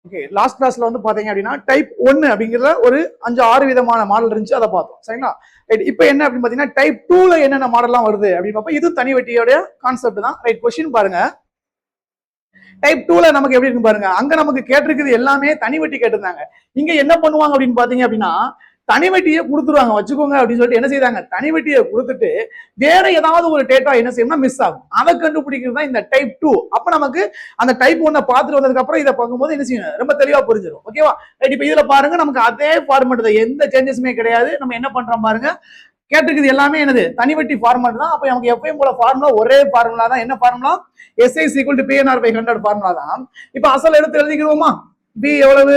Okay, last கிளாஸ்ல வந்து பாத்தீங்க அப்படின்னா டைப் 1 அப்படிங்கிற ஒரு 5-6 விதமான மாடல் இருந்துச்சு, அதை பார்த்தோம். சரிங்களா? ரைட். இப்போ என்ன அப்படின்னு பாத்தீங்கன்னா டைப் 2ல என்னென்ன மாடல்லாம் வருது அப்படின்னு பார்ப்போம். இது தனி வட்டியோட கான்செப்ட் தான். ரைட். கொஸ்டின் பாருங்க. டைப் 2ல நமக்கு எப்படி இருக்கு பாருங்க. அங்க நமக்கு கேட்டிருக்குது எல்லாமே தனி வட்டி கேட்டிருந்தாங்க. இங்க என்ன பண்ணுவாங்க அப்படின்னு பாத்தீங்க அப்படின்னா தனி வட்டியை கொடுத்துருவாங்க, வச்சுக்கோங்க அப்படின்னு சொல்லிட்டு என்ன செய்தாங்க, தனி வட்டியை கொடுத்துட்டு வேற ஏதாவது ஒரு டேட்டா என்ன செய்யணும்னா மிஸ் ஆகும். அதை கண்டுபிடிக்கிறது தான் இந்த டைப் 2. அப்ப நமக்கு அந்த டைப் 1 பார்த்துட்டு வந்ததுக்கு அப்புறம் இதை பார்க்கும்போது என்ன செய்யணும், ரொம்ப தெளிவா புரிஞ்சிடும். ஓகேவா? ரைட். இப்போ இதுல பாருங்க நமக்கு அதே ஃபார்மேட் தான், எந்த சேஞ்சஸுமே கிடையாது. நம்ம என்ன பண்றோம் பாருங்க, கேட்டிருக்குது எல்லாமே என்னது, தனி வட்டி ஃபார்மேட் தான். அப்ப நமக்கு எப்பயும் போல ஃபார்முலா ஒரே ஃபார்முலா தான். என்ன ஃபார்முலா? SI = PNR/100 ஃபார்முலா தான். இப்ப அசல் எடுத்து எழுதிக்கிறோமா? B எவ்வளவு?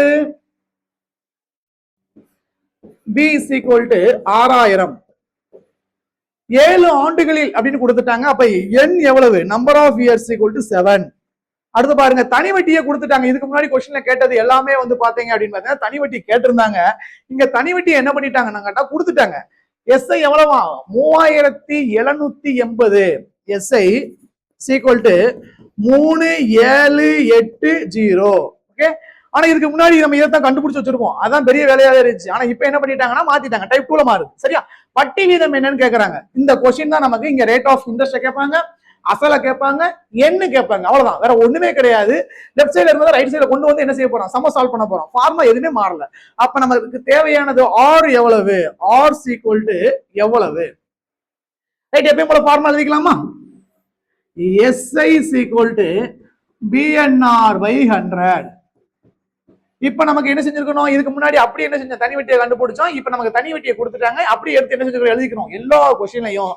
B = 6000. 7 ஆண்டுகளில் அப்படின்னு கொடுத்துட்டாங்க. அப்ப n எவ்வளவு? Number of years = 7. அடுத்து பாருங்க, தனி வட்டியை கொடுத்துட்டாங்க. இதுக்கு முன்னாடி கொஸ்டின்ல கேட்டது எல்லாமே வந்து பாத்தீங்க அப்படின்னு பாத்தீங்கன்னா தனி வட்டி கேட்டிருந்தாங்க. இங்க தனி வட்டி என்ன பண்ணிட்டாங்கன்னா கேட்டா கொடுத்துட்டாங்க. SI எவ்வளவா? 3780. SI = 3780. ஓகே. ஆனா இதுக்கு முன்னாடி நம்ம இதைத்தான் கண்டுபிடிச்சு வச்சிருப்போம், அதான் பெரிய வேலையாவே இருந்துச்சு. ஆனா இப்ப என்ன பண்ணிட்டாங்கன்னா மாத்திட்டாங்க, டைப் 2ல மாறுது. சரியா? வட்டி வீதம் என்னன்னு கேக்குறாங்க. இந்த கொஸ்டின் தான் நமக்கு. இங்க ரேட் ஆஃப் இன்ட்ரெஸ்ட் கேட்பாங்க, அசல கேட்பாங்க, என்ன கேட்பாங்க, அவ்வளவுதான், வேற ஒண்ணுமே கிடையாது. லெஃப்ட் சைடுல இருந்து ரைட் சைடுல கொண்டு வந்து என்ன செய்ய போறோம், சம சால்வ் பண்ண போறோம். ஃபார்முலா எதுவுமே மாறல. அப்ப நமக்கு தேவையானது R எவ்வளவு? R = எவ்வளவு? ரைட். எப்பயும் போல ஃபார்முலா எழுதிக்கலாமா? SI = BNR/100. இப்ப நமக்கு என்ன செஞ்சிருக்கணும், இதுக்கு முன்னாடி அப்படி என்ன செஞ்சோம், தனி வட்டியை கண்டுபிடிச்சோம். இப்ப நமக்கு தனி வட்டியை கொடுத்துட்டாங்க, அப்படி எடுத்து என்ன செஞ்சிருக்கோம், எழுதிக்கணும். எல்லா கொஸ்டின்லையும்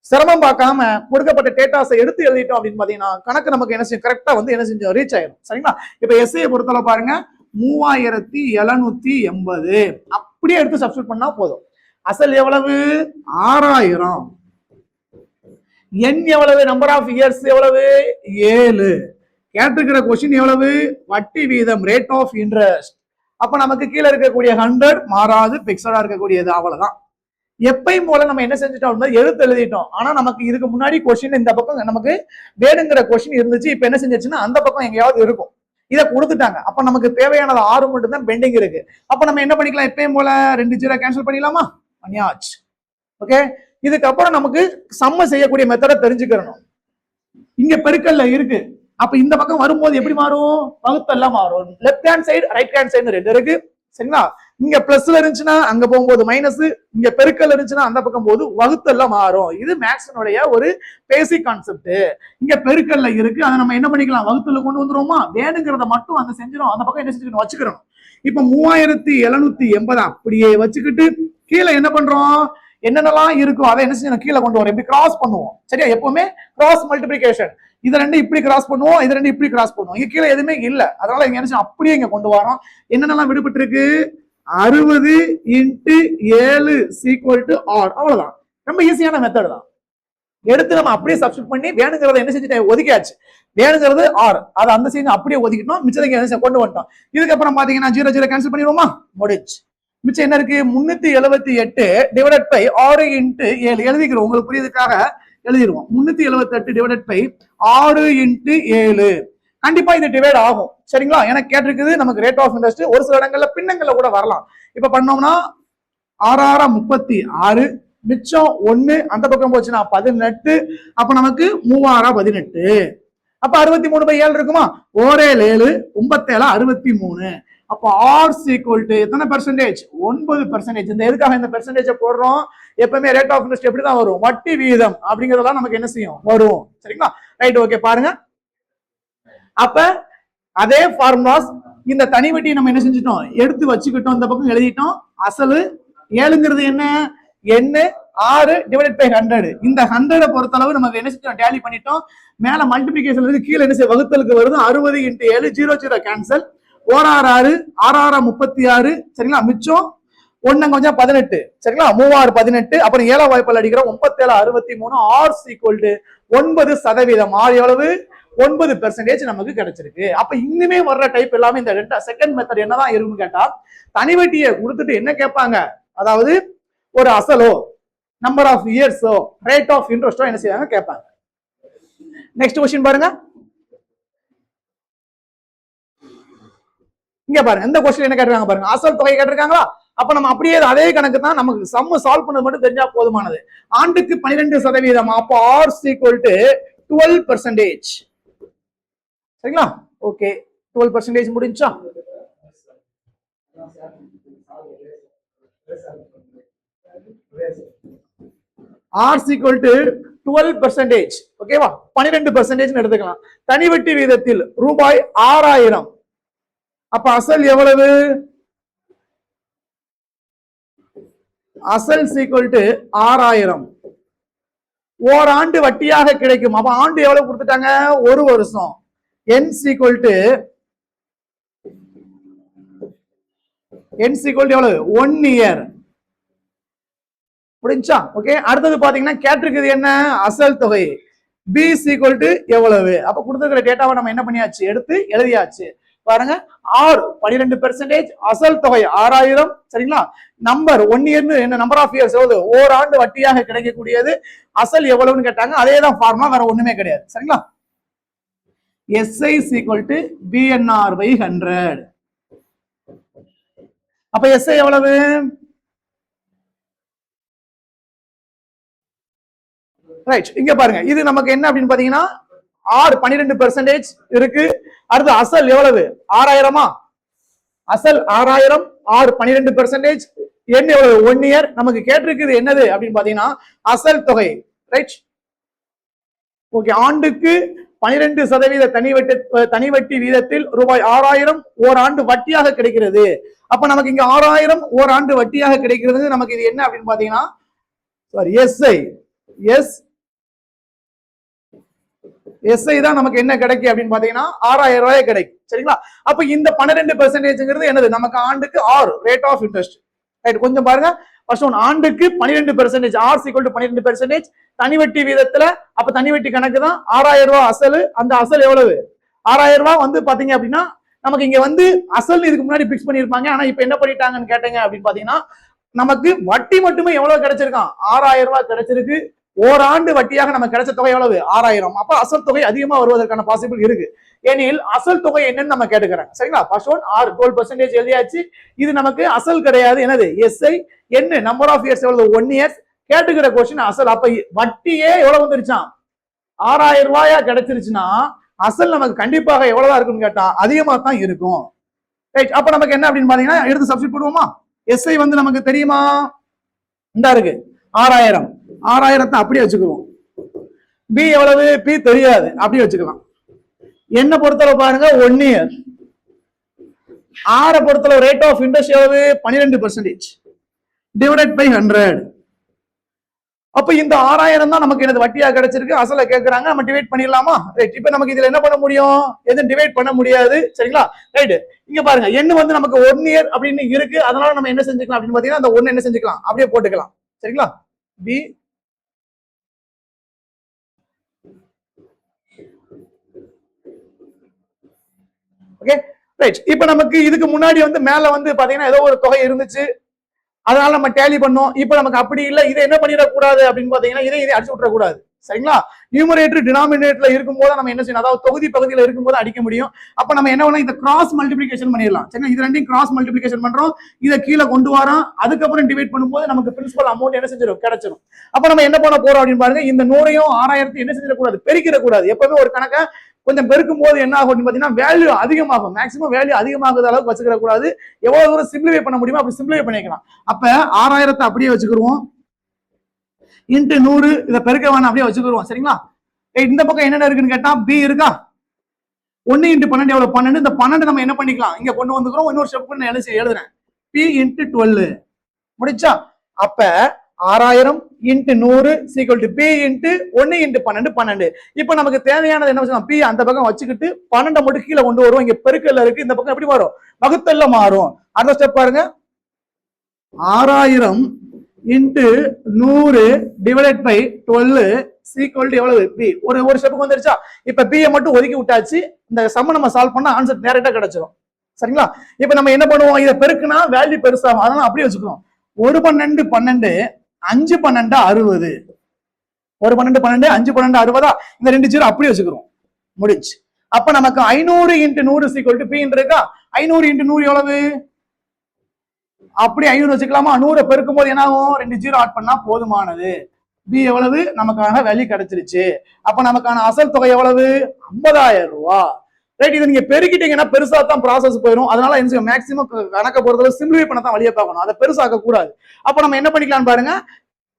சிரமம் பார்க்காம கொடுக்கப்பட்ட டேட்டாஸை எடுத்து எழுதிட்டோம் அப்படின்னு பாத்தீங்கன்னா கணக்கு நமக்கு என்ன செய்யும், கரெக்டா வந்து என்ன செஞ்சோம், ரீச் ஆயிடும். சரிங்களா? இப்ப எஸ்ஐயை பொறுத்தளவு பாருங்க, 3780 அப்படியே எடுத்து சப்ஸ்டிட்யூட் பண்ணா போதும். அசல் எவ்வளவு? 6000. n எவ்வளவு? நம்பர் ஆஃப் இயர்ஸ் எவ்வளவு? 7. கேட்டிருக்கிற கொஸ்டின் எவ்வளவு? வட்டி வீதம், ரேட் ஆஃப் இன்ட்ரெஸ்ட். அப்ப நமக்கு கீழே இருக்கக்கூடிய 100 மாறாது, பிக்சடா இருக்கக்கூடியது. அவ்வளவுதான். எப்பயும் போல நம்ம என்ன செஞ்சுட்டோம், எழுத்து எழுதிட்டோம். ஆனா நமக்கு இதுக்கு முன்னாடி கொஸ்டின் இந்த பக்கம் நமக்கு வேணுங்கிற கொஸ்டின் இருந்துச்சு. இப்ப என்ன செஞ்சிருச்சுன்னா அந்த பக்கம் எங்கேயாவது இருக்கும், இதை கொடுத்துட்டாங்க. அப்ப நமக்கு தேவையானது 6 மட்டும் தான் பெண்டிங் இருக்கு. அப்ப நம்ம என்ன பண்ணிக்கலாம், எப்பயும் போல 2 0 கேன்சல் பண்ணிடலாமா? பண்ணியாச்சு. ஓகே. இதுக்கப்புறம் நமக்கு சம்ம செய்யக்கூடிய மெத்தடை தெரிஞ்சுக்கிறணும். இங்க பெருக்கல்ல இருக்கு, அப்ப இந்த பக்கம் வரும்போது எப்படி மாறும், வகுத்தெல்லாம் மாறும். Left hand side, right hand side 2 இருக்கு. சரிங்களா? இங்க பிளஸ்ல இருந்துச்சுன்னா அங்க போகும்போது மைனஸ், இங்க பெருக்கல் இருந்துச்சுன்னா அந்த பக்கம் போது வகுத்தெல்லாம் மாறும். இது மேக்ஸினுடைய ஒரு பேசிக் கான்செப்ட். இங்க பெருக்கல்ல இருக்கு, அதை நம்ம என்ன பண்ணிக்கலாம், வகுத்துல கொண்டு வந்துருவோமா? வேணுங்கிறத மட்டும் அங்க செஞ்சிடும், அந்த பக்கம் என்ன செஞ்சுக்கணும், வச்சுக்கிறோம். இப்ப 3780 அப்படியே வச்சுக்கிட்டு கீழே என்ன பண்றோம், என்னென்னலாம் இருக்கும் அதை என்ன செஞ்சோம், கீழே கொண்டு வரோம். இப்படி கிராஸ் பண்ணுவோம். சரியா? எப்பவுமே கிராஸ் மல்டிபிளிகேஷன். இது 2 இப்படி கிராஸ் பண்ணுவோம், இது 2 இப்படி கிராஸ் பண்ணுவோம். இங்க கீழே எதுவுமே இல்ல, அதனால இங்க என்ன அப்படியே இங்க கொண்டு வரோம். என்னென்னலாம் விடுபட்டு இருக்கு? 60 × 7 = R. அவ்வளவுதான். ரொம்ப ஈஸியான மெத்தட் தான். எடுத்து நம்ம அப்படியே சப்ஸ்டிட்யூட் பண்ணி வேணுங்கிறத என்ன செஞ்சுட்டேன், ஒதுக்கியாச்சு. வேணுங்கிறது R, அதை அந்த சைடு அப்படியே ஒதுக்கிட்டோம், மிச்சத்தை கொண்டு வந்துட்டோம். இதுக்கப்புறம் பாத்தீங்கன்னா 0 0 கேன்சல் பண்ணிடுவோமா? முடிச்சு. மிச்சம் என்ன இருக்கு? 378 டிவைடட் பை 6 × 7 எழுதிக்கிறோம், உங்களுக்கு புரியுதுக்காக எழுதிடுவோம். 378 டிவைடட் பை 6 × 7. கண்டிப்பா இது டிவைட் ஆகும். சரிங்களா? எனக்கு கேட்டிருக்குது நமக்கு ரேட் ஆஃப் இன்ட்ரெஸ்ட். ஒரு சில இடங்கள்ல பின்னங்கள்ல கூட வரலாம். இப்ப பண்ணோம்னா 6 6 36, மிச்சம் 1 அந்த பக்கம் போச்சுன்னா 18. அப்ப நமக்கு 3 6 18. அப்ப 63/7 இருக்குமா? 1 7 9 63. அப்ப R = எத்தனை பெர்சன்டேஜ்? 9%. இந்த எதுக்காக இந்த பெர்சன்டேஜ் போடுறோம்? எப்பவுமே ரேட் ஆஃப் இன்ட்ரெஸ்ட் எப்படிதான் வரும், வட்டி வீதம் அப்படிங்கறதெல்லாம் நமக்கு என்ன செய்யும், வரும். சரிங்களா? ரைட். ஓகே. பாருங்க, அப்ப அதே ஃபார்முலாஸ் இந்த தனி வட்டி நம்ம என்ன செஞ்சிட்டோம், எடுத்து வச்சுக்கிட்டோம், இந்த பக்கம் எழுதிட்டோம். அசலு 7ங்கிறது என்ன, n 6 டிவைடட் பை 100. இந்த 100 பொறுத்தளவு நமக்கு என்ன செஞ்சோம், டேலி பண்ணிட்டோம். மேல மல்டிபிளிகேஷன் இருக்கு, கீழே என்ன செய்ய, வகுத்தலுக்கு வருது. 60 × 7 0 0 கேன்சல். 1 6 6 6 6 36. சரிங்களா? மிச்சம் 1 கொஞ்சம் 18. சரிங்களா? 3 6 18. அப்புறம் 7 வாய்ப்பால் அடிக்கிறோம், 9 7 63. R = 9%. R எவ்வளவு? 9% நமக்கு கிடைச்சிருக்கு. அப்ப இன்னுமே வர்ற டைப் எல்லாமே இந்த செகண்ட் மெத்தட் என்னதான் இருக்குன்னு கேட்டா, தனி வட்டியை கொடுத்துட்டு என்ன கேட்பாங்க, அதாவது ஒரு அசலோ, நம்பர் ஆஃப் இயர்ஸோ, ரேட் ஆஃப் இன்ட்ரெஸ்டோ என்ன செய்வாங்க, கேட்பாங்க. நெக்ஸ்ட் क्वेश्चन பாருங்க. இங்க பாருங்க இந்த கொஸ்டின் என்ன கேட்டிருக்காங்க பாருங்க, அசல் தொகை கேட்டிருக்காங்களா. அப்ப நம்ம அப்படியே அதே கணக்கு தான், நமக்கு சம்ம சால்வ் பண்ணது மட்டும் தெரிஞ்சா போதுமானது. ஆண்டுக்கு 12%, அப்ப R equal to 12%. சரிங்களா? ஓகே, 12% முடிஞ்சா. R equal to 12%. ஓகேவா? 12% எடுத்துக்கலாம். தனி வட்டி வீதத்தில் ரூபாய் 6000. அப்ப அசல் எவ்வளவு? அசல் equal to 6000. ஓராண்டு வட்டியாக கிடைக்கும். அப்ப ஆண்டு எவ்வளவு கொடுத்துட்டாங்க? ஒரு வருஷம். n equal to எவ்வளவு? 1 year. முடிஞ்சா? ஓகே, அடுத்தது பாத்தீங்கன்னா கேட்டிருக்குது என்ன? அசல் தொகை. B equal to எவ்வளவு? அப்ப கொடுத்துக்கிற டேட்டாவை நம்ம என்ன பண்ணியாச்சு? எடுத்து எழுதியாச்சு. பாருங்க, R 12%, அசல் தொகை 6000. சரிங்களா? நம்பர் 1 year என்ன நம்பர் ஆஃப் இயர்ஸ் எவ்வளவு? ஓராண்டு வட்டியாக கிடைக்கக்கூடியது. அசல் எவ்வளவுன்னு கேட்டாங்க, அதே தான் ஃபார்முலா, வேற ஒண்ணுமே கிடையாது. சரிங்களா? SI equal to BNR by 100. அப்ப SI எவ்வளவு? ரைட், இங்க பாருங்க, இது நமக்கு என்ன அப்படின்னு பாத்தீங்கன்னா R 12% இருக்கு. அடுத்து அசல் எவ்வளவு? 6000. அசல் 6000, R 12%, என்ன எவ்வளவு? 1 year. நமக்கு கேட்டிருக்குது என்னது அப்படின்னு பாத்தீங்கன்னா அசல் தொகை. Right, okay. ஆண்டுக்கு 12% தனி வட்டி வீதத்தில் ரூபாய் 6000 ஓராண்டு வட்டியாக கிடைக்கிறது. அப்ப நமக்கு இங்க 6000 ஓராண்டு வட்டியாக கிடைக்கிறது. நமக்கு இது என்ன அப்படின்னு பாத்தீங்கன்னா SI. SI தான் நமக்கு என்ன கிடைக்கும் அப்படின்னு பாத்தீங்கன்னா 6000 ரூபாய் கிடைக்கும். சரிங்களா? அப்ப இந்த 12% என்னது? நமக்கு ஆண்டுக்கு R rate of interest. Right, கொஞ்சம் பாருங்க. ஃபர்ஸ்ட் ஒன், ஆண்டுக்கு 12%, R equal to 12%, தனி வட்டி வீதத்துல. அப்ப தனி வட்டி கணக்கு தான் 6000 ரூபாய் அசல். அந்த அசல் எவ்வளவு? 6000 ரூபாய் வந்து பாத்தீங்க அப்படின்னா நமக்கு இங்க வந்து அசல் இதுக்கு முன்னாடி பிக்ஸ் பண்ணிருப்பாங்க. ஆனா இப்ப என்ன பண்ணிட்டாங்கன்னு கேட்டீங்க அப்படின்னு பாத்தீங்கன்னா நமக்கு வட்டி மட்டுமே எவ்வளவு கிடைச்சிருக்கான்? 6000 ரூபாய் கிடைச்சிருக்கு. ஓராண்டு வட்டியாக நமக்கு கிடைச்ச தொகை எவ்வளவு? 6000. அப்ப அசல் தொகை அதிகமா வருவதற்கான பாசிபிள் இருக்கு. ஏனில் அசல் தொகை என்னன்னு நம்ம கேட்டுக்கிறாங்க. சரிங்களா? ஃபர்ஸ்ட் ஒன் R 12% எழுதியாச்சு. இது நமக்கு அசல் கிடையாது. என்னது? SI. என்ன நம்பர் ஆஃப் இயர்ஸ் எவ்வளவு? 1 year. கேட்டுக்கிற கொஸ்டின் அசல். அப்ப வட்டியே எவ்வளவு வந்துருச்சான்? 6000 ரூபாயா கிடைச்சிருச்சுன்னா அசல் நமக்கு கண்டிப்பாக எவ்வளவுதான் இருக்குன்னு கேட்டா அதிகமா தான் இருக்கும். ரைட், அப்ப நமக்கு என்ன அப்படின்னு பாத்தீங்கன்னா எடுத்து சப்ஸ்டிட் பண்ணுவோமா? SI வந்து நமக்கு தெரியுமா? இந்த இருக்கு 6000. 6000 அப்படியே வச்சுக்குவோம். B எவ்வளவு? P தெரியாது, அப்படியே வச்சுக்கலாம். என்ன பொறுத்தளவு பாருங்க 1 year. R பொறுத்தளவு ரேட் ஆஃப் இன்ட்ரெஸ்ட் எவ்வளவு? 12% டிவைடட் பை 100. அப்ப இந்த 6000 தான் நமக்கு என்னது வட்டியா கிடைச்சிருக்கு. அசல கேக்குறாங்க, நம்ம டிவைட் பண்ணிடலாமா? ரைட், இப்ப நமக்கு இதுல என்ன பண்ண முடியும்? எதுவும் டிவைட் பண்ண முடியாது. சரிங்களா? ரைட், இங்க பாருங்க, என்ன வந்து நமக்கு 1 year அப்படின்னு இருக்கு. அதனால நம்ம என்ன செஞ்சுக்கலாம் அப்படின்னு பாத்தீங்கன்னா அந்த 1 என்ன செஞ்சுக்கலாம்? அப்படியே போட்டுக்கலாம். சரிங்களா? B okay. ரைட், இப்ப நமக்கு இதுக்கு முன்னாடி வந்து மேல வந்து பாத்தீங்கன்னா ஏதோ ஒரு தொகை இருந்துச்சு, அதனால நம்ம டேலி பண்ணோம். இப்ப நமக்கு அப்படி இல்ல. இதை என்ன பண்ணிடக்கூடாது அப்படின்னு பாத்தீங்கன்னா இதை அடிச்சு விட்டுறக்கூடாது. சரிங்களா? நியூமரேட்டர் டினாமினேட்டர்ல இருக்கும்போது நம்ம என்ன செய்யணும்? அதாவது தொகுதி பகுதியில் இருக்கும்போது அடிக்க முடியும். அப்ப நம்ம என்ன பண்ணலாம்? இந்த கிராஸ் மல்டிபிளிகேஷன் பண்ணிடலாம். சரிங்களா? இது ரெண்டையும் கிராஸ் மல்டிபிளிகேஷன் பண்றோம். இதை கீழே கொண்டு வரோம். அதுக்கப்புறம் டிவைட் பண்ணும்போது நமக்கு பிரின்சிபல் அமௌண்ட் என்ன செஞ்சிடும்? கிடைச்சிடும். அப்ப நம்ம என்ன பண்ண போறோம் அப்படின்னு பாருங்க, இந்த 100ஐயும் 6000 என்ன செஞ்சிடக்கூடாது? பெருக்கிடக்கூடாது. எப்பவுமே ஒரு கணக்கை கொஞ்சம் பெருக்கும் போது என்ன ஆகும் பாத்தீங்கன்னா வேல்யூ அதிகமாகும். மேக்ஸிமம் வேல்யூ அதிகமாகுது அளவுக்கு வச்சுக்கிற கூடாது. எவ்வளவு தூரம் சிம்பிளிஃபை பண்ண முடியுமோ அப்படி சிம்பிளிஃபை பண்ணிக்கலாம். அப்ப 6000 அப்படியே வச்சுக்கிருவோம். இன்ட்டு 100 இதை பெருக்க வேணாம், அப்படியே வச்சுக்கிருவோம். சரிங்களா? இந்த பக்கம் என்னென்ன இருக்குன்னு கேட்டா B இருக்கா? 1 இன்ட்டு 12 எவ்வளவு? 12. இந்த 12 நம்ம என்ன பண்ணிக்கலாம்? இங்க கொண்டு வந்துக்கிறோம். இன்னொரு ஸ்டெப் நான் எழுதுறேன். P இன்ட்டு 12 முடிச்சா? அப்ப 6000 into 100 equal to P into 1 into 12 12. இப்ப நமக்கு தேவையானது என்ன வச்சுக்கலாம்? P அந்த பக்கம் வச்சுக்கிட்டு 12 மட்டும் கீழே கொண்டு வருவோம். இங்க பெருக்கல்ல இருக்கு. இந்த பக்கம் எப்படி மாறும்? வகுத்தல்ல மாறும். அடுத்த ஸ்டெப் பாருங்க, 6000 into 100 divided by 12 equal to எவ்வளவு? P. ஒரு ஸ்டெப்புக்கு வந்துருச்சா? இப்ப P மட்டும் ஒதுக்கி விட்டாச்சு. இந்த சம்ம நம்ம சால்வ் பண்ணா ஆன்சர் டைரக்டா கிடைச்சிடும். சரிங்களா? இப்ப நம்ம என்ன பண்ணுவோம்? இதை பெருக்குனா வேல்யூ பெருசாகும். அதனால அப்படியே வச்சுக்கிறோம். 1 12 12 5 12 60. 1 12 12 5 12 60. இந்த 2 ஜீரோ அப்படியே வச்சுக்கிறோம். முடிச்சு. அப்ப நமக்கு 500 இன்ட்டு 100 ஈக்குவல் டு P இருக்கா? 500 × 100 எவ்வளவு? அப்படி 500 வச்சுக்கலாமா? 100 பெருக்கும் போது என்ன ஆகும்? 2 ஜீரோ ஆட் பண்ணா போதுமானது. பி எவ்வளவு? நமக்கான வேல்யூ கிடைச்சிருச்சு. அப்ப நமக்கான அசல் தொகை எவ்வளவு? 50,000 ரூபாய். ரைட், இதை நீங்க பெருக்கிட்டீங்கன்னா பெருசா தான் ப்ராசஸ் போயிடும். அதனால என்ன மேக்ஸிமம் கணக்க பொறுத்தவரை சிம்பிளிஃபை பண்ண தான் வழியை பார்க்கணும். அதை பெருசாக்க கூடாது. அப்ப நம்ம என்ன பண்ணிக்கலாம் பாருங்க,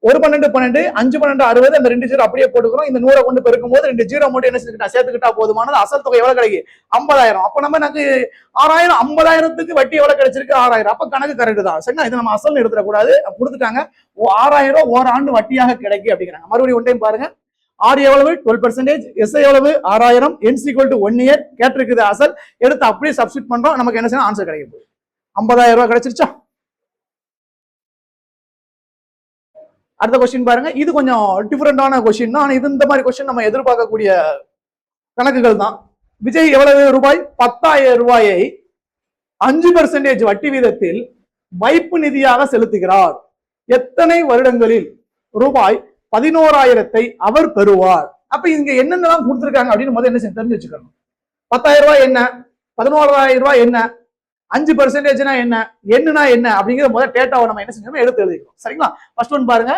1 12 12 5 12 60 அந்த 2 ஜீரோ அப்படியே போட்டுக்கிறோம். இந்த 100 கொண்டு பெருக்கும் போது 2 ஜீரோ மட்டும் என்ன செஞ்சுக்கிட்டா சேர்த்துக்கிட்டா போதுமானது. அசல் தொகை எவ்வளவு கிடைக்கும்? 50,000. அப்ப நம்ம எனக்கு 6,000 50,000க்கு வட்டி எவ்வளவு கிடைச்சிருக்கு? 6,000. அப்ப கணக்கு கரெக்ட் தான். சரிங்களா? இது நம்ம அசல் எடுத்துடக்கூடாது. கொடுத்துட்டாங்க 6,000 ஓராண்டு வட்டியாக கிடைக்கும் அப்படிங்கிறாங்க. மறுபடியும் ஒன் டைம் பாருங்க. ஆர் எவ்வளவு? 12%. எஸ் எவ்வளவு? 6,000. N is equal to 1 year. கேட்டிருக்குது அசல். எடுத்து அப்படியே சப்ஸ்டிட் பண்றோம். நமக்கு என்ன செய்யணும்? ஆன்சர் கிடைக்கும். 50,000 ரூபாய் கிடைச்சிருச்சா? அடுத்த கொஸ்டின் பாருங்க. இது கொஞ்சம் டிஃபரெண்டான கொஸ்டின் தான். இது இந்த மாதிரி கொஸ்டின் நம்ம எதிர்பார்க்கக்கூடிய கணக்குகள் தான். விஜய் எவ்வளவு ரூபாய்? 10,000 ரூபாயை 5% வட்டி வீதத்தில் வைப்பு நிதியாக செலுத்துகிறார். எத்தனை வருடங்களில் ரூபாய் 11,000 அவர் பெறுவார்? அப்ப இங்க என்னென்னலாம் கொடுத்திருக்காங்க அப்படின்னு முதல்ல என்ன தெரிஞ்சு வச்சுக்கணும். 10,000 ரூபாய் என்ன? 11,000 ரூபாய் என்ன? 5%னா என்ன? என்னன்னா என்ன அப்படிங்கிற முதல் டேட்டாவை நம்ம என்ன செஞ்சோம்? எடுத்து எழுதிக்கணும். சரிங்களா? ஃபர்ஸ்ட் ஒன் பாருங்க.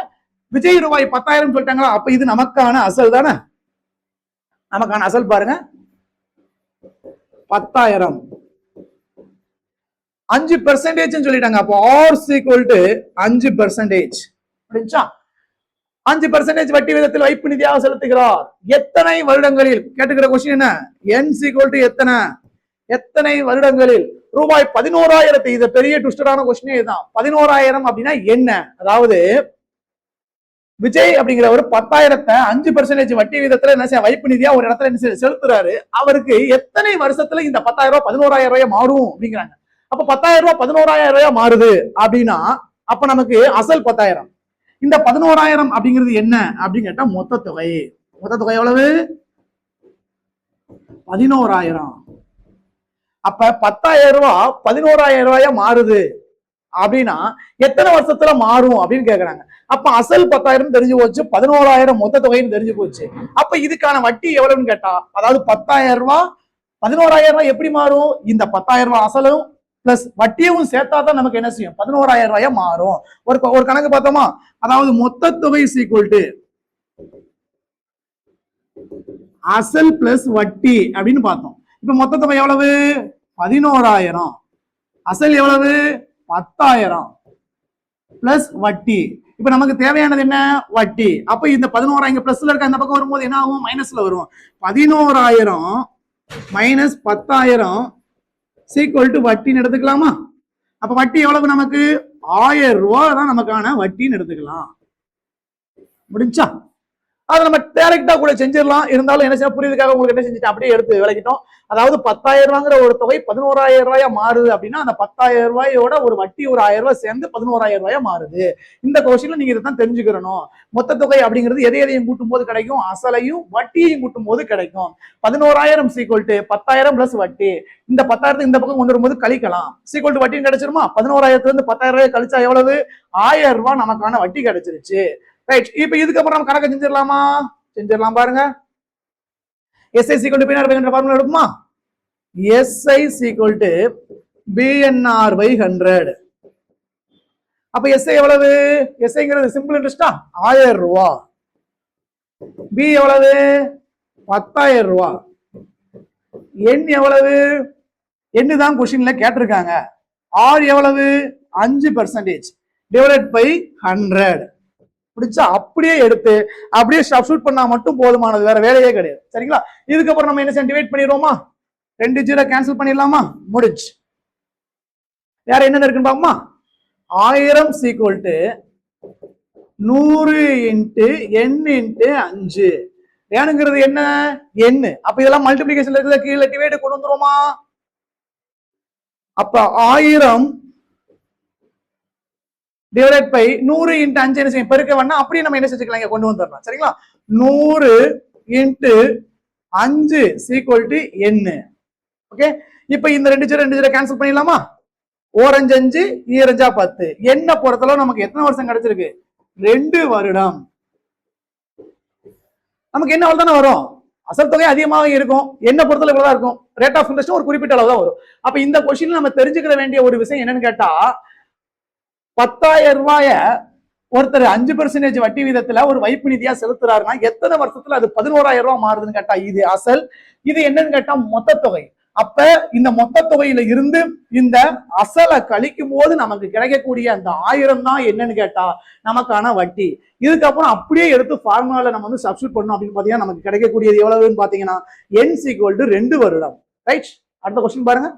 விஜய் ரூபாய் 10,000 சொல்லிட்டாங்களா? அப்ப இது நமக்கான அசல் தானே? நமக்கான அசல் பாருங்க. 10,000 5% சொல்லிட்டாங்க. அப்போ ஆர் ஈக்குவல் டு 5%. புரிஞ்சா? 5% வட்டி விதத்தில் வைப்பு நிதியாக செலுத்துகிறார். எத்தனை வருடங்களில்? கேட்டுக்கிற கொஸ்டின் என்ன? என் ஈக்குவல் டு எத்தனை வருடங்களில் ரூபாய் 11,000? இது பெரிய ட்விஸ்டடான கொஸ்டினே இதுதான். 11,000 அப்படின்னா என்ன? அதாவது விஜய் அப்படிங்கிற ஒரு 10,000 5% வட்டி வீதத்துல என்ன செய்ய வைப்பு நிதியா ஒரு இடத்துல என்ன செலுத்துறாரு. அவருக்கு எத்தனை வருஷத்துல இந்த 10,000 ரூபாய் 11,000 ரூபாய் மாறும் அப்படிங்கிறாங்க. அப்ப 10,000 ரூபாய் 11,000 ரூபாய் மாறுது அப்படின்னா அப்ப நமக்கு அசல் 10,000. இந்த 11,000 அப்படிங்கிறது என்ன அப்படின்னு கேட்டா மொத்த தொகை. மொத்த தொகை எவ்வளவு? 11,000. அப்ப 10,000 ரூபாய் 11,000 ரூபாயா மாறுது அப்படின்னா எத்தனை வருஷத்துல மாறும் அப்படின்னு கேக்குறாங்க. அப்ப அசல் 10,000 தெரிஞ்சு போச்சு, 11,000 மொத்த தொகைன்னு தெரிஞ்சு போச்சு. அப்ப இதுக்கான வட்டி எவ்வளவுன்னு கேட்டா, அதாவது 10,000 ரூபாய் 11,000 ரூபாய் எப்படி மாறும்? இந்த 10,000 ரூபாய் அசலும் பிளஸ் வட்டியும் சேர்த்தா தான் நமக்கு என்ன செய்யும்? 11,000 ரூபாயா மாறும். ஒரு கணக்கு பார்த்தோமா? அதாவது மொத்த தொகை ஈக்குவல் டு அசல் பிளஸ் வட்டி அப்படின்னு பார்த்தோம். இப்ப மொத்த தொகை எவ்வளவு? 11,000. அசல் எவ்வளவு? 10,000 பிளஸ் வட்டி. இப்ப நமக்கு தேவையானது என்ன? வட்டி. அப்ப இந்த 11,000 இங்க பிளஸ்ல இருக்க அந்த பக்கம் வரும்போது என்ன ஆகும்? மைனஸ்ல வரும். 11,000 மைனஸ் 10,000 சீக்வல் டு வட்டின்னு எடுத்துக்கலாமா? அப்ப வட்டி எவ்வளவு நமக்கு? 1,000 ரூபாய் தான் நமக்கான வட்டின்னு எடுத்துக்கலாம். முடிஞ்சா? அதை நம்ம டைரக்டா கூட செஞ்சிடலாம். இருந்தாலும் என்ன செய்ய புரியுதுக்காக உங்களுக்கு என்ன செஞ்சுட்டு அப்படியே எடுத்து விளக்கிட்டோம். அதாவது 10,000 ரூபாங்கிற ஒரு தொகை 11,000 ரூபாயா மாறுது அப்படின்னா அந்த 10,000 ரூபாயோட ஒரு வட்டி ஒரு 1,000 ரூபாய் சேர்ந்து 11,000 ரூபாயா மாறுது. இந்த கொஸ்டின்ல நீங்க இதைத்தான் தெரிஞ்சுக்கிறணும். மொத்த தொகை அப்படிங்கிறது எதையும் கூட்டும் போது கிடைக்கும்? அசலையும் வட்டியையும் கூட்டும் போது கிடைக்கும். 11,000 சீக்வல் டு 10,000 பிளஸ் வட்டி. இந்த 10,000 இந்த பக்கம் கொண்டு வரும்போது கழிக்கலாம். Sequel to வட்டின்னு கிடைச்சிருமா? 11,000 இருந்து 10,000 ரூபாய் கழிச்சா எவ்வளவு? 1,000 ரூபாய் நமக்கான வட்டி கிடைச்சிருச்சு. ரைட். இப்ப இதுக்கப்புறம் நம்ம கணக்கு செஞ்சிடலாமா? செஞ்சிடலாம் பாருங்க. SI equal to PNR by 100 formula எடுக்குமா? SI equal to BNR by 100. அப்ப SI எவ்வளவு? SIங்கிறது சிம்பிள் இன்ட்ரெஸ்டா? 1,000 ரூபாய். B எவ்வளவு? 10,000 ரூபாய். N எவ்வளவு? N தான் கொஸ்டின்ல கேட்டிருக்காங்க. R எவ்வளவு? 5% டிவைடட் பை 100. பிடிச்சா அப்படியே எடுத்து அப்படியே சப்ஸ்டிட்யூட் பண்ணா மட்டும் போதுமானது, வேற வேலையே கிடையாது. சரிங்களா? இதுக்கப்புறம் நம்ம என்ன செய்ய டிவைட் பண்ணிடுவோமா? 2 ஜீரோ கேன்சல் பண்ணிடலாமா? முடிச்சு. வேற என்ன இருக்குன்னு பாப்போமா? 1000 equal to 100 into n into 5. ஏனுங்கிறது என்ன? n. அப்ப இதெல்லாம் மல்டிபிளிகேஷன்ல இருக்கிற கீழே டிவைட் கொண்டு வந்துருவோமா? அப்ப 1000 டிவைட் பை 100 இன்ட்டு 5 என்ன செய்யும்? பெருக்க வேணா அப்படியே நம்ம என்ன செஞ்சுக்கலாம், இங்க கொண்டு வந்துடலாம். சரிங்களா? 100 into 5 equal to n. Okay. இப்ப இந்த 2 ஜீரோ கேன்சல் பண்ணிடலாமா? 4 5 5 2 5 10. என்ன பொறுத்தளவு நமக்கு எத்தனை வருஷம் கிடைச்சிருக்கு? 2 வருடம். நமக்கு என்ன தானே வரும்? அசல் தொகை அதிகமாக இருக்கும், என்ன பொறுத்தல இவ்வளவுதான் இருக்கும், ரேட் ஆஃப் இன்ட்ரெஸ்ட் ஒரு குறிப்பிட்ட அளவு தான் வரும். அப்ப இந்த கொஸ்டின்ல நம்ம தெரிஞ்சுக்கிற வேண்டிய ஒரு விஷயம் என்னன்னு கேட்டா, 10,000 ரூபாய ஒருத்தர் 5% வட்டி வீதத்துல ஒரு வைப்பு நிதியா செலுத்துறாருன்னா எத்தனை வருஷத்துல அது 11,000 ரூபாய் மாறுதுன்னு கேட்டா இது அசல், இது என்னன்னு கேட்டா மொத்த தொகை. அப்ப இந்த மொத்த தொகையில இருந்து இந்த அசலை கழிக்கும் போது நமக்கு கிடைக்கக்கூடிய அந்த 1000 தான் என்னன்னு கேட்டா நமக்கான வட்டி. இதுக்கப்புறம் அப்படியே எடுத்து ஃபார்முலால நம்ம வந்து சப்ஸ்டிட் பண்ணணும் அப்படின்னு பாத்தீங்கன்னா நமக்கு கிடைக்கக்கூடியது எவ்வளவுன்னு பாத்தீங்கன்னா n = 2 வருடம். ரைட், அடுத்த கொஸ்டின் பாருங்க.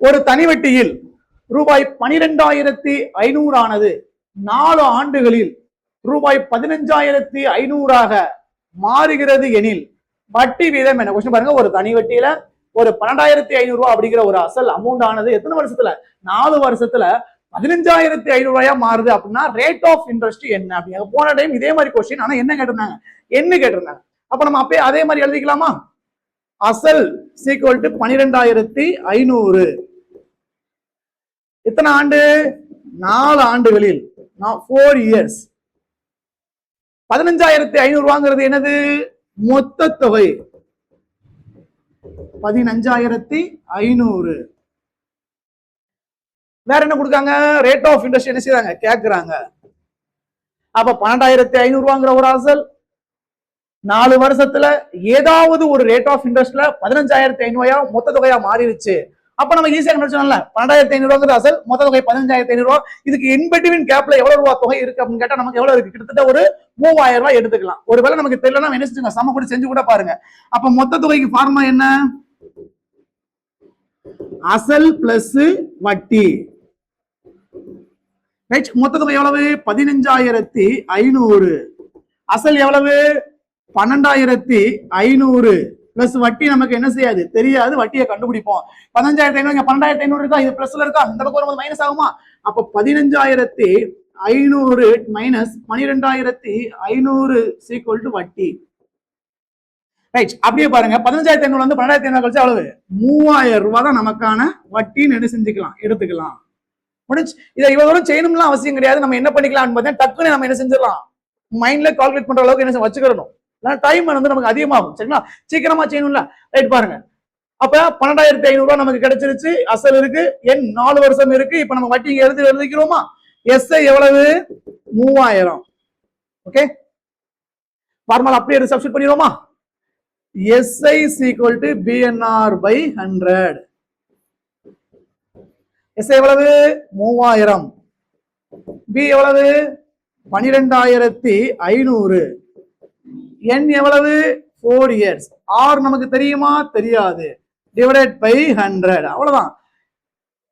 ஒரு தனி வட்டியில் ரூபாய் 12,500 ஆனது 4 ஆண்டுகளில் ரூபாய் 15,500 மாறுகிறது எனில் வட்டி வீதம் என்ன? கொஸ்டின் பாருங்க. ஒரு தனி வட்டியில ஒரு 12,500 ரூபாய் அப்படிங்கிற ஒரு அசல் அமௌண்ட் ஆனது எத்தனை வருஷத்துல? 4 வருஷத்துல 15,500 ரூபாயா மாறுது அப்படின்னா ரேட் ஆஃப் இன்ட்ரெஸ்ட் என்ன அப்படிங்க. போன டைம் இதே மாதிரி கொஸ்டின், ஆனா என்ன கேட்டிருந்தாங்க? என்ன கேட்டிருந்தாங்க. அப்ப நம்ம அப்பயே அதே மாதிரி எழுதிக்கலாமா? அசல் = 12,500 எத்தனை ஆண்டு? 4 ஆண்டுகளில் 4 இயர்ஸ். 15,500 ரூபாங்கிறது என்னது? மொத்த தொகை 15,500. வேற என்ன கொடுக்காங்க? ரேட் ஆஃப் இன்ட்ரெஸ்ட் என்ன செய்றாங்க? கேக்குறாங்க. அப்ப 12,500 ரூபாங்கிற ஒரு அசல் 4 வருஷத்துல ஏதாவது ஒரு ரேட் ஆஃப் இன்ட்ரெஸ்ட்ல 15,500 மொத்த தொகையா மாறிடுச்சு. அப்ப நம்ம ஈஸியா கண்டுபிடிச்சோம்ல, 12,500 அசல், மொத்த தொகை 15,500. இதுக்கு இன்பிட்வீன் கேப்ல எவ்வளவு ரூபாய் தொகை இருக்கு அப்படின்னு கேட்டா நமக்கு எவ்வளவு இருக்கு? கிட்டத்தட்ட ஒரு 3,000 ரூபாய் எடுத்துக்கலாம். ஒருவேளை நமக்கு தெரியலன்னா என்ன செஞ்சுங்க, சம கூட செஞ்சு கூட பாருங்க. அப்ப மொத்த தொகைக்கு ஃபார்முலா என்ன? அசல் பிளஸ் வட்டி. மொத்த தொகை எவ்வளவு? 15,500. அசல் எவ்வளவு? 12,500 பிளஸ் வட்டி நமக்கு என்ன செய்யாது? தெரியாது. வட்டியை கண்டுபிடிப்போம். 15,500 12,500 இருக்கா? இது பிளஸ்ல இருக்கா? இந்த பக்கம் வரும்போது மைனஸ் ஆகுமா? அப்ப 15,500 மைனஸ் 12,500 = வட்டி. ரைட், அப்படியே பாருங்க. 15,500 வந்து 12,500 கழிச்சு எவ்வளவு? 3,000 ரூபாய் தான் நமக்கான வட்டின்னு என்ன செஞ்சுக்கலாம், எடுத்துக்கலாம். முடிஞ்சு. இதை இவ்வளவு தூரம் செய்யணும்லாம் அவசியம் கிடையாது. நம்ம என்ன பண்ணிக்கலாம் பார்த்தீங்கன்னா டக்குன்னு நம்ம என்ன செஞ்சிடலாம், மைண்ட்ல கால்குலேட் பண்ற அளவுக்கு என்ன வச்சுக்கிறணும். டைம் வந்து நமக்கு அதிகமாகும். சரிங்களா? சீக்கிரமா செய்யணும்ல. ரைட், பாருங்க. அப்ப 12,500 ரூபாய் நமக்கு கிடைச்சிருச்சு. அசல் இருக்கு, என் 4 வருஷம் இருக்கு. இப்ப நம்ம வட்டி எழுதிக்கிறோமா? எஸ்ஐ எவ்வளவு? 3,000. ஓகே, ஃபார்முலா அப்படியே சப்ஸ்டிட் பண்ணிடுவோமா? SI = BNR/100. SI எவ்வளவு? 3,000. B எவ்வளவு? 12,500. N எவ்வளவு? 4 இயர்ஸ். R நமக்கு தெரியுமா? தெரியாது. Divided by 100. அவ்வளவுதான்.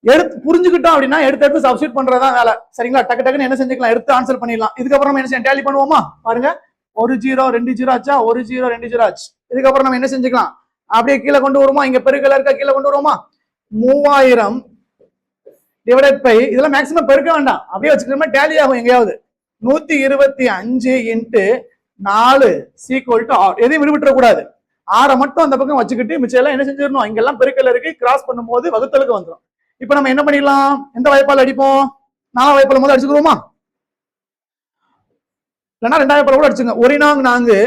எடுத்து புரிஞ்சுக்கிட்டோம் அப்படின்னா எடுத்து சப்ஸ்டிட் பண்றதா வேலை. சரிங்களா? டக்கு டக்குன்னு என்ன செஞ்சுக்கலாம், எடுத்து ஆன்சர் பண்ணிடலாம். இதுக்கப்புறம் என்ன செய்ய, டேலி பண்ணுவோமா? பாருங்க. 1 0 2 0 ஆச்சா? 1 0 2 0 ஆச்சு. இதுக்கப்புறம் நம்ம என்ன செஞ்சுக்கலாம், அப்படியே கீழே கொண்டு வருவோமா? இங்க பெருக்கல இருக்க, கீழே கொண்டு வருவோமா? 3,000 டிவைடட் பை, இதெல்லாம் மேக்ஸிமம் பெருக்க வேண்டாம், அப்படியே வச்சுக்கிறோமா, டேலி ஆகும் எங்கேயாவது. 125 இன்ட்டு 4 = 6. எதையும் விடுவிட்டுற கூடாது. 6 மட்டும் அந்த பக்கம் வச்சுக்கிட்டு மிச்சம் எல்லாம் என்ன செஞ்சிடணும், இங்கெல்லாம் பெருக்கல இருக்கு, கிராஸ் பண்ணும்போது வகுத்தலுக்கு வந்துடும். இப்ப நம்ம என்ன பண்ணிடலாம், எந்த வாய்ப்பால் அடிப்போம்? 4 வாய்ப்பால் போது அடிச்சுக்கிறோமா? இல்லைன்னா 2 வாய்ப்பால் கூட அடிச்சுங்க. 1 4 4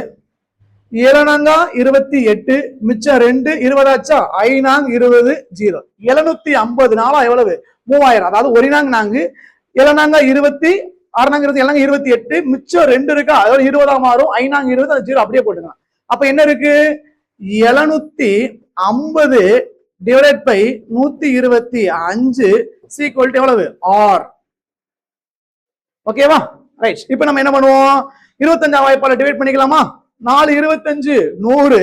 7 4 28 மிச்சம் 2 20 ஆச்சா? 5 4 20 0. 750 நாளா எவ்வளவு? 3,000. அதாவது 1 4 4 7 4 20 6 4 20 7 28 மிச்சம் 2 இருக்கா? அதாவது 20 மாறும். 5 4 20 அது 0 அப்படியே போட்டுக்கலாம். அப்ப என்ன இருக்கு? 750 டிவைடட் பை 125 = எவ்வளவு? 6. ஓகேவா? ரைட். இப்ப நம்ம என்ன பண்ணுவோம், 25 வாய்ப்பால டிவைட் பண்ணிக்கலாமா? 4 25 100,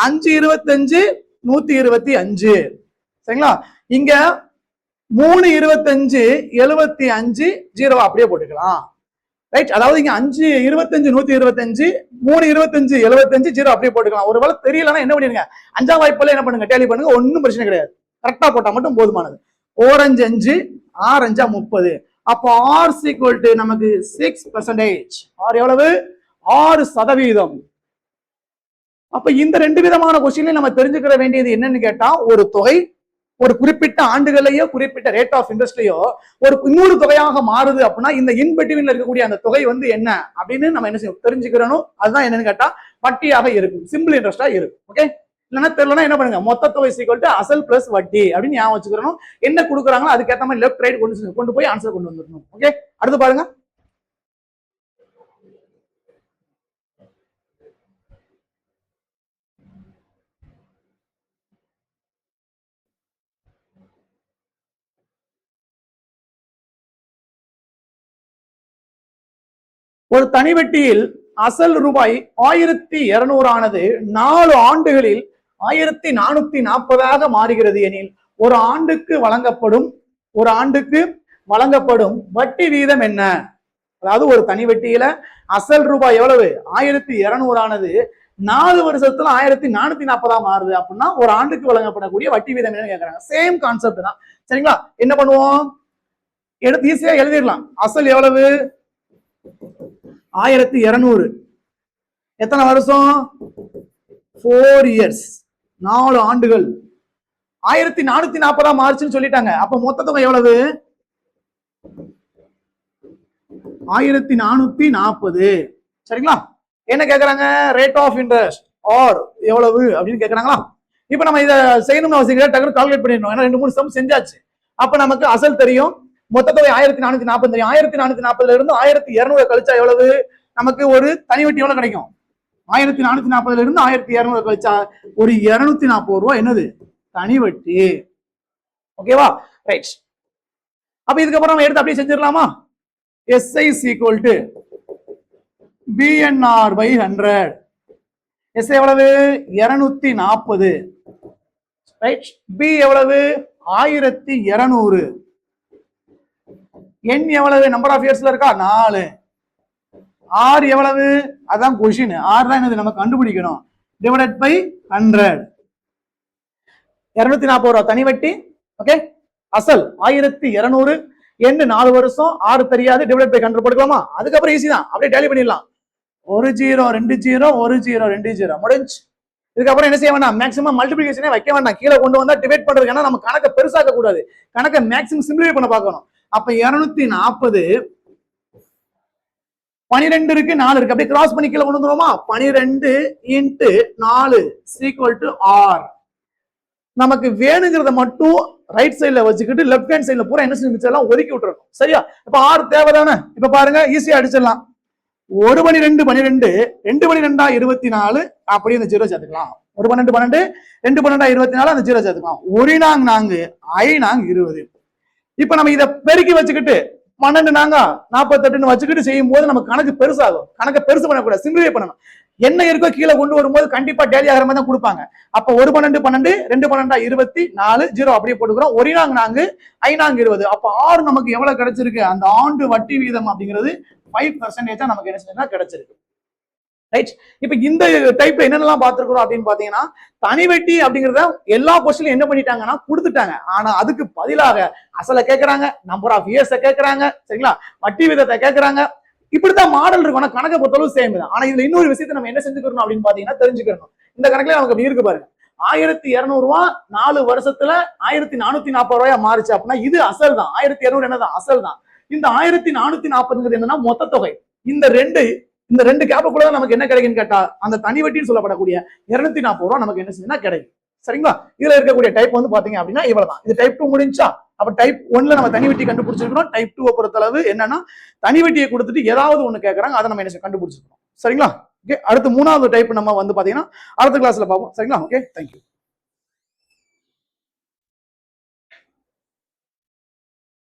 5 25 125. சரிங்களா? இங்க 3 25 75 0 அப்படியே போட்டுக்கலாம். ரைட். அதாவது இங்க 5 25 125, 3 25 75 0 அப்படியே போட்டுக்கலாம். ஒருவேளை தெரியலன்னா என்ன பண்ணிருங்க, 5ஆம் வாய்ப்பால என்ன பண்ணுங்க, டேலி பண்ணுங்க. ஒன்னும் பிரச்சனை கிடையாது. கரெக்டா போட்டா மட்டும் போதுமானது. 4 5 5 6 5 30. அப்போ R = நமக்கு 6%. R எவ்வளவு? 6%. அப்ப இந்த 2 விதமான கொஸ்டின்ல நம்ம தெரிஞ்சுக்கிற வேண்டியது என்னன்னு கேட்டா, ஒரு தொகை ஒரு குறிப்பிட்ட ஆண்டுகளையோ குறிப்பிட்ட ரேட் ஆஃப் இன்ட்ரெஸ்ட்லயோ ஒரு இன்னொரு தொகையாக மாறுது அப்படின்னா இந்த இன்பிட்வீன்ல இருக்கக்கூடிய அந்த தொகை வந்து என்ன அப்படின்னு நம்ம என்ன செய்யணும் தெரிஞ்சுக்கிறோம். அதுதான் என்னன்னு கேட்டா வட்டியாக இருக்கும், சிம்பிள் இன்ட்ரெஸ்டா இருக்கும். ஓகே, இல்லைன்னா தெரியலன்னா என்ன பண்ணுங்க, மொத்த தொகை சீக்வல் டு அசல் பிளஸ் வட்டி அப்படின்னு ஞாபகம் வச்சுக்கிறோம். என்ன கொடுக்குறாங்களோ அதுக்கேற்ற மாதிரி லெஃப்ட் ரைட் கொண்டு போய் ஆன்சர் கொண்டு வந்துடணும். ஓகே, அடுத்து பாருங்க. ஒரு தனி வட்டியில் அசல் ரூபாய் 1200 ஆனது 4 ஆண்டுகளில் 1440 மாறுகிறது எனில் ஒரு ஆண்டுக்கு வழங்கப்படும் வட்டி வீதம் என்ன? அதாவது ஒரு தனி வட்டியில அசல் ரூபாய் எவ்வளவு 1200 ஆனது 4 வருஷத்துல 1440 மாறுது அப்படின்னா ஒரு ஆண்டுக்கு வழங்கப்படக்கூடிய வட்டி வீதம் என்னன்னு கேட்கறாங்க. சேம் கான்செப்ட் தான். சரிங்களா, என்ன பண்ணுவோம், எடுத்து ஈஸியா எழுதிடலாம். அசல் எவ்வளவு 1200, எத்தனை வருஷம் 4 இயர்ஸ், 4 ஆண்டுகள். 1440 மார்ச்னு சொல்லிட்டாங்க. அப்ப மொத்த தொகை எவ்வளவு 1440. சரிங்களா, என்ன கேக்குறாங்க, ரேட் ஆஃப் இன்ட்ரெஸ்ட் ஆர் எவ்வளவு அப்படின்னு கேக்குறாங்களா. இப்ப நம்ம இதை செய்யணும்னு அவசியம் டக்குனு கால்குலேட் பண்ணிடணும். ஏன்னா 2-3 சம் செஞ்சாச்சு. அப்ப நமக்கு அசல் தெரியும், மொத்த தொகை 1440 தெரியும். 1440 இருந்து 1200 கழிச்சா எவ்வளவு, நமக்கு ஒரு தனி வட்டி எவ்வளவு கிடைக்கும், 1440 இருந்து 1200 கழிச்சா ஒரு 240 ரூபாய் என்னது தனி வட்டி. ஓகேவா, ரைட். அப்ப இதுக்கப்புறம் நம்ம எடுத்து அப்படியே செஞ்சிடலாமா. SI is equal to BNR by 100. SI எவ்வளவு 240, ரைட். B எவ்வளவு 1200. N எவ்வளவு நம்பர் ஆஃப் இயர்ஸ்ல இருக்கா 4. R எவ்வளவு, அதான் கொஸ்டின். R தான் என்னது நம்ம கண்டுபிடிக்கணும். Divided by 100. 240 ரூபாய் தனி வட்டி. ஓகே, அசல் 1200, N 4 வருஷம், R தெரியாது, டிவைடட் பை 100 போட்டுக்கலாமா. அதுக்கப்புறம் ஈஸி தான், அப்படியே டேலி பண்ணிடலாம். 1 0 2 0 1 0 2 0 முடிஞ்சு. இதுக்கப்புறம் என்ன செய்ய வேண்டாம், மேக்ஸிமம் மல்டிபிளிகேஷனே வைக்க வேண்டாம். கீழே கொண்டு வந்தா டிவைட் பண்றதுக்கு, ஏன்னா நம்ம கணக்கை பெருசாக்க கூடாது, கணக்கை மேக்ஸிமம் சிம்பிளிஃபை பண்ண பார்க்கணும். அப்ப 240 12 இருக்கு 4 இருக்கு, அப்படியே கிராஸ் பண்ணி கீழே கொண்டு வந்துருவோமா. 12 × 4 ஈக்குவல் டு R. நமக்கு வேணுங்கிறத மட்டும் ரைட் சைட்ல வச்சுக்கிட்டு லெஃப்ட் ஹேண்ட் சைட்ல பூரா என்ன செஞ்சு ஒதுக்கி விட்டுறணும். சரியா, இப்ப R தேவைதானே. இப்ப பாருங்க ஈஸியா அடிச்சிடலாம். 1 12 12 2 12 24 அப்படியே அந்த 0 சேர்த்துக்கலாம். 1 12 12 2 12 24 அந்த 0 சேர்த்துக்கலாம். 1 நாங் 4 I நாங் 20. இப்ப நம்ம இதை பெருக்கி வச்சுக்கிட்டு 12 நாங்க 48 வச்சுக்கிட்டு செய்யும் போது நமக்கு கணக்கு பெருசாகும். கணக்கு பெருசு பண்ணக்கூடாது, சிம்பிளிஃபை பண்ணணும். என்ன இருக்கோ கீழே கொண்டு வரும்போது கண்டிப்பா டேலி ஆகிற மாதிரி தான் கொடுப்பாங்க. அப்ப 1 12 12 2 12 24 0 அப்படியே போட்டுக்கிறோம். 1 நாங் 4 I நாங் 20. அப்ப R நமக்கு எவ்வளவு கிடைச்சிருக்கு, அந்த ஆண்டு வட்டி வீதம் அப்படிங்கிறது 5% நமக்கு என்ன செஞ்சா கிடைச்சிருக்கு. ரைட். இப்ப இந்த டைப்ல என்னென்னலாம் பார்த்திருக்கிறோம் அப்படின்னு பாத்தீங்கன்னா, தனி வட்டி அப்படிங்கறத எல்லா கொஸ்டின்ல என்ன பண்ணிட்டாங்கன்னா கொடுத்துட்டாங்க. ஆனா அதுக்கு பதிலாக அசலை கேட்கறாங்க, நம்பர் ஆஃப் இயர்ஸை கேட்கறாங்க, சரிங்களா, வட்டி வீதத்தை கேட்கறாங்க. இப்படித்தான் மாடல் இருக்கும். ஆனா கணக்கை பொறுத்தளவு சேம் தான். ஆனா இதுல இன்னொரு விஷயத்தை நம்ம என்ன செஞ்சுக்கணும் அப்படின்னு பாத்தீங்கன்னா தெரிஞ்சுக்கணும். இந்த கணக்குல நமக்கு அப்படி இருக்கு பாருங்க, 1200 ரூபாய் 4 வருஷத்துல 1440 ரூபாயா மாறுச்சு அப்படின்னா இது அசல் தான். 1200 என்னதான் அசல் தான். இந்த 1440 என்னன்னா மொத்த தொகை. இந்த ரெண்டு கேப்புக்குள்ள நமக்கு என்ன கிடைக்குன்னு கேட்டா அந்த தனி வட்டின்னு சொல்லப்படக்கூடிய 240 ரூபாய் நமக்கு என்ன செய்யுதுன்னா கிடைக்கும். சரிங்களா, இதுல இருக்கக்கூடிய டைப் வந்து பாத்தீங்க அப்படின்னா இவ்வளவுதான். இது டைப் 2 முடிஞ்சா. அப்ப டைப் 1ல நம்ம தனி வட்டி கண்டுபிடிச்சிருக்கோம். டைப் 2 பொறுத்தளவு என்னன்னா தனி வட்டியை கொடுத்துட்டு ஏதாவது ஒண்ணு கேட்கறாங்க, அதை நம்ம என்ன கண்டுபிடிச்சிருக்கோம். சரிங்களா, ஓகே. அடுத்து 3வது டைப் நம்ம வந்து பாத்தீங்கன்னா அடுத்த கிளாஸ்ல பார்ப்போம். சரிங்களா, ஓகே, தேங்க்யூ.